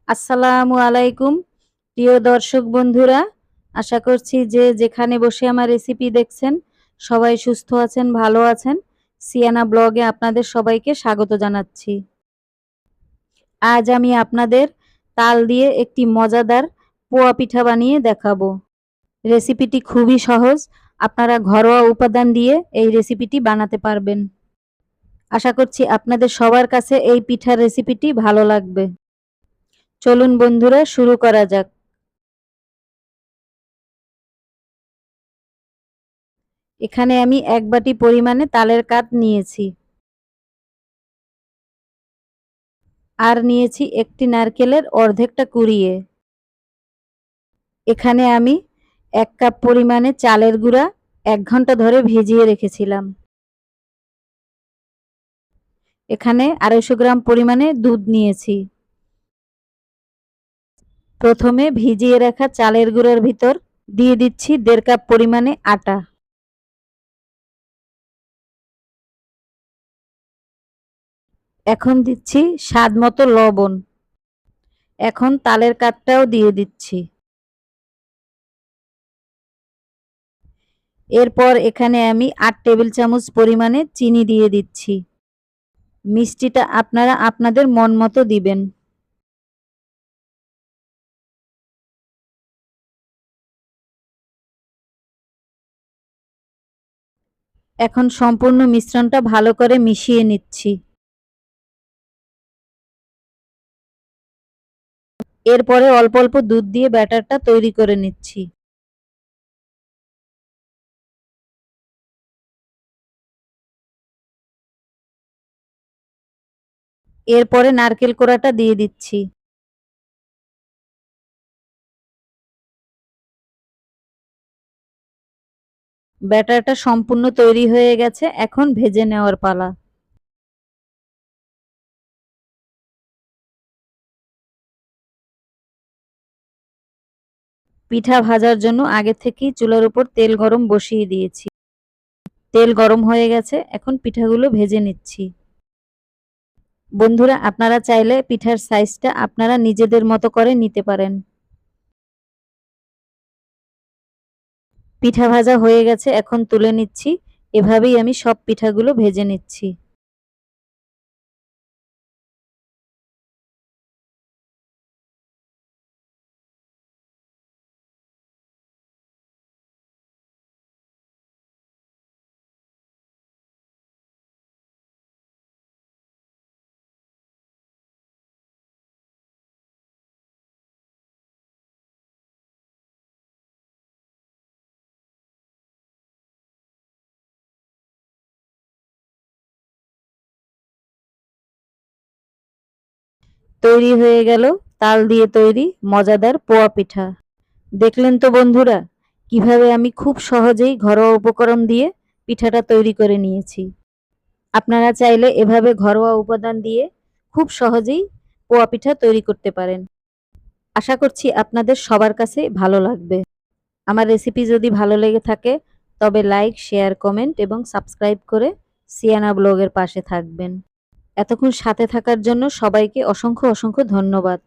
আসসালামু আলাইকুম প্রিয় দর্শক বন্ধুরা, আশা করছি যে যেখানে বসে আমার রেসিপি দেখছেন সবাই সুস্থ আছেন, ভালো আছেন। সিয়ানা ব্লগে আপনাদের সবাইকে স্বাগত জানাচ্ছি। আজ আমি আপনাদের তাল দিয়ে একটি মজাদার পোয়া পিঠা বানিয়ে দেখাবো। রেসিপিটি খুবই সহজ, আপনারা ঘরোয়া উপাদান দিয়ে এই রেসিপিটি বানাতে পারবেন। আশা করছি আপনাদের সবার কাছে এই পিঠার রেসিপিটি ভালো লাগবে। চলুন বন্ধুরা, শুরু করা যাক। এখানে আমি 1 বাটি পরিমাণে তালের কাঠ নিয়েছি, আর নিয়েছি একটি নারকেলের অর্ধেকটা কুড়িয়ে। এখানে আমি 1 কাপ পরিমাণে চালের গুঁড়া 1 ঘন্টা ধরে ভিজিয়ে রেখেছিলাম। এখানে 250 গ্রাম পরিমাণে দুধ নিয়েছি। প্রথমে ভিজিয়ে রাখা চালের গুঁড়ার ভিতর দিয়ে দিচ্ছি 1.5 কাপ পরিমাণে আটা। এখন দিচ্ছি স্বাদ মতো লবণ। এখন তালের কাঠটাও দিয়ে দিচ্ছি। এরপর এখানে আমি 8 টেবিল চামচ পরিমাণে চিনি দিয়ে দিচ্ছি। মিষ্টিটা আপনারা আপনাদের মন মতো দিবেন। এখন সম্পূর্ণ মিশ্রণটা ভালো করে মিশিয়ে নিচ্ছি। এরপরে অল্প অল্প দুধ দিয়ে ব্যাটারটা তৈরি করে নিচ্ছি। এরপরে নারকেল কোড়াটা দিয়ে দিচ্ছি। ব্যাটারটা সম্পূর্ণ তৈরি হয়ে গেছে, এখন ভেজে নেওয়ার পালা। পিঠা ভাজার জন্য আগে থেকেই চুলার উপর তেল গরম বসিয়ে দিয়েছি। তেল গরম হয়ে গেছে, এখন পিঠাগুলো ভেজে নিচ্ছি। বন্ধুরা, আপনারা চাইলে পিঠার সাইজটা আপনারা নিজেদের মতো করে নিতে পারেন। পিঠা ভাজা হয়ে গেছে, এখন তুলে নিচ্ছি। এভাবেই আমি সব পিঠাগুলো ভেজে নিচ্ছি। তৈরি হয়ে গেল তাল দিয়ে তৈরি মজাদার পোয়া পিঠা। দেখলেন তো বন্ধুরা, কিভাবে আমি খুব সহজেই ঘরোয়া উপকরণ দিয়ে পিঠাটা তৈরি করে নিয়েছি। আপনারা চাইলে এভাবে ঘরোয়া উপাদান দিয়ে খুব সহজেই পোয়া পিঠা তৈরি করতে পারেন। আশা করছি আপনাদের সবার কাছে ভালো লাগবে। আমার রেসিপি যদি ভালো লেগে থাকে তবে লাইক, শেয়ার, কমেন্ট এবং সাবস্ক্রাইব করে সিয়ানা ব্লগের পাশে থাকবেন। এতক্ষণ সাথে থাকার জন্য সবাইকে অসংখ্য অসংখ্য ধন্যবাদ।